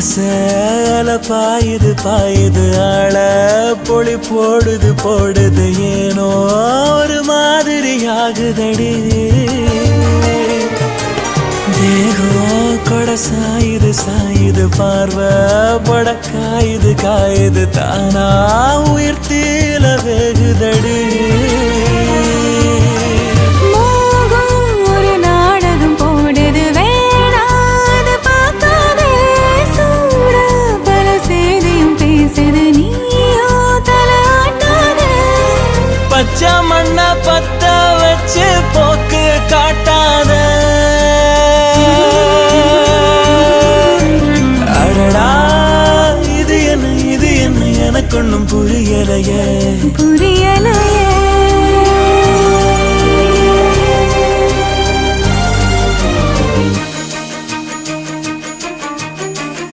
ஆசைல பாயுது பாயுது ஆள பொழி போடுது போடுது ஏனோ ஒரு மாதிரி ஆகுதடி தேகம் கொட சாயுது சாயுது பார்வை பட காயுது காயுது தானா உயிர் தீல வேகுதடி பச்சை மண்ண பத்த வச்சு போக்கு காட்டாத அடடா இது என்ன எனக்கு ஒண்ணும் புரியலையே